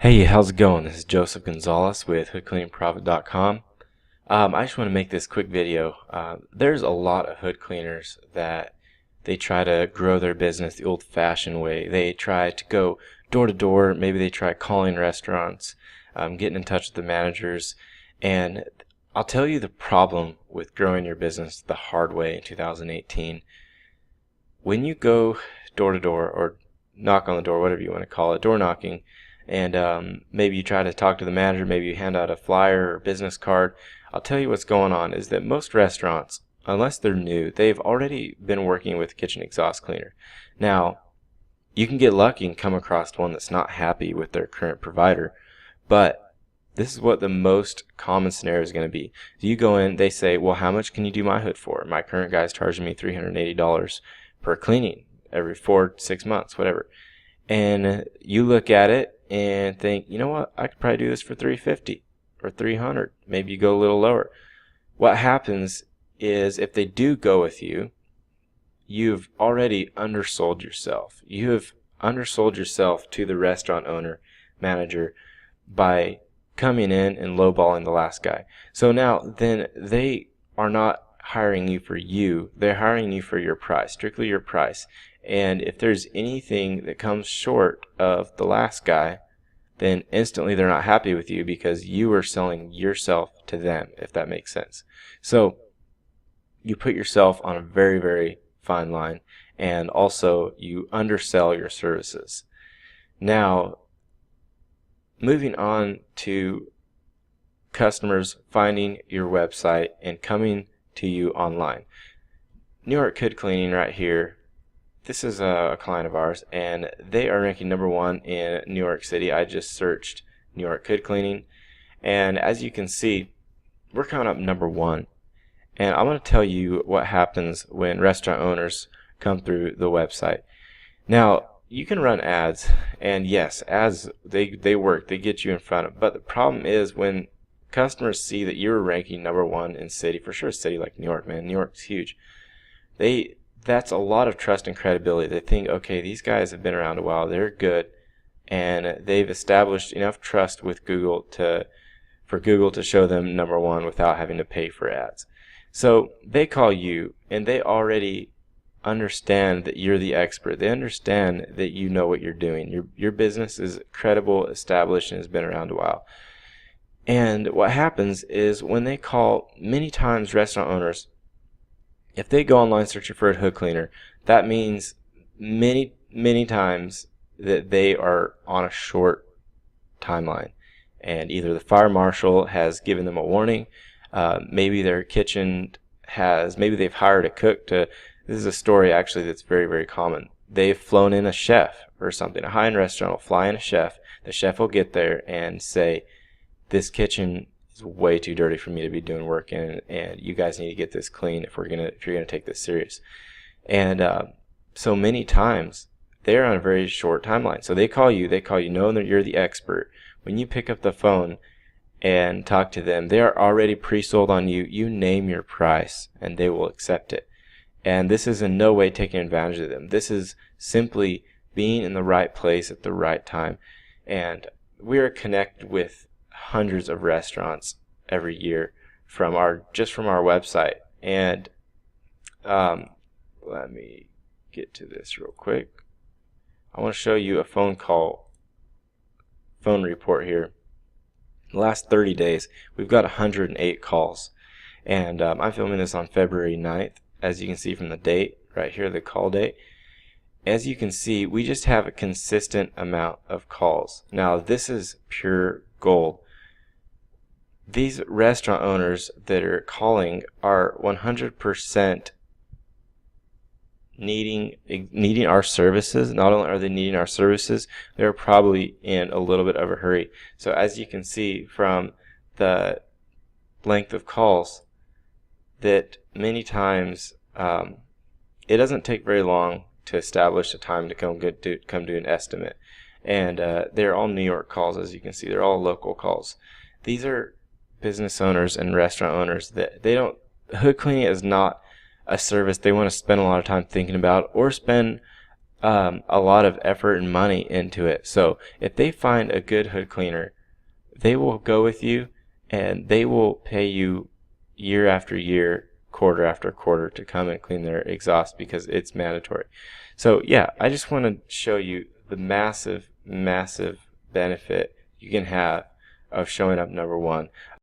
Hey, how's it going? This is Joseph Gonzalez with hoodcleaningprofit.com. I just want to make this quick video. There's a lot of hood cleaners that they try to grow their business the old-fashioned way. They try to go door to door. Maybe they try calling restaurants, getting in touch with the managers. And I'll tell you the problem with growing your business the hard way in 2018. When you go door to door or knock on the door, whatever you want to call it, door knocking, and maybe you try to talk to the manager, maybe you hand out a flyer or business card. I'll tell you what's going on is that most restaurants, unless they're new, they've already been working with kitchen exhaust cleaner. Now, you can get lucky and come across one that's not happy with their current provider, but this is what the most common scenario is going to be. You go in, they say, well, how much can you do my hood for? My current guy's charging me $380 per cleaning every 4 to 6 months, whatever. And you look at it and think, you know what, I could probably do this for $350 or $300. Maybe you go a little lower. What happens is if they do go with you, you've already undersold yourself. You have undersold yourself to the restaurant owner, manager, by coming in and lowballing the last guy. So now then they are not hiring you for you, they're hiring you for your price, strictly your price. And if there's anything that comes short of the last guy, then instantly they're not happy with you because you are selling yourself to them, if that makes sense. So you put yourself on a very, very fine line, and also you undersell your services. Now, moving on to customers finding your website and coming to you online. New York Hood Cleaning right here. This is a client of ours, and they are ranking #1 in New York City. I just searched New York Hood Cleaning, and as you can see, we're coming up #1. And I'm going to tell you what happens when restaurant owners come through the website. Now, you can run ads, and yes, ads, they work. They get you in front of. But the problem is when customers see that you're ranking #1 in city, for sure a city like New York, man, New York's huge. That's a lot of trust and credibility. They think, okay, these guys have been around a while, they're good, and they've established enough trust with Google for Google to show them #1 without having to pay for ads. So they call you, and they already understand that you're the expert. They understand that you know what you're doing. Your business is credible, established, and has been around a while. And what happens is when they call, many times restaurant owners, if they go online searching for a hood cleaner, that means many times that they are on a short timeline, and either the fire marshal has given them a warning, maybe their kitchen maybe they've hired a cook to. This is a story actually that's very, very common. They've flown in a chef or something. A high-end restaurant will fly in a chef. The chef will get there and say, this kitchen is way too dirty for me to be doing work in, and you guys need to get this clean if you're gonna take this serious. And so many times they're on a very short timeline. So they call you knowing that you're the expert. When you pick up the phone and talk to them, they are already pre-sold on you. You name your price and they will accept it. And this is in no way taking advantage of them. This is simply being in the right place at the right time. And we are connected with hundreds of restaurants every year just from our website. And let me get to this real quick. I want to show you a phone report here. The last 30 days we've got 108 calls, and I'm filming this on February 9th, as you can see from the date right here, the call date. As you can see, we just have a consistent amount of calls. Now this is pure gold. These restaurant owners that are calling are 100% needing our services. Not only are they needing our services, they're probably in a little bit of a hurry. So as you can see from the length of calls, that many times it doesn't take very long to establish a time to come do an estimate. And they're all New York calls, as you can see. They're all local calls. These are business owners and restaurant owners that hood cleaning is not a service they want to spend a lot of time thinking about or spend a lot of effort and money into it. So if they find a good hood cleaner, they will go with you and they will pay you year after year, quarter after quarter to come and clean their exhaust because it's mandatory. So yeah, I just want to show you the massive benefit you can have of showing up number one.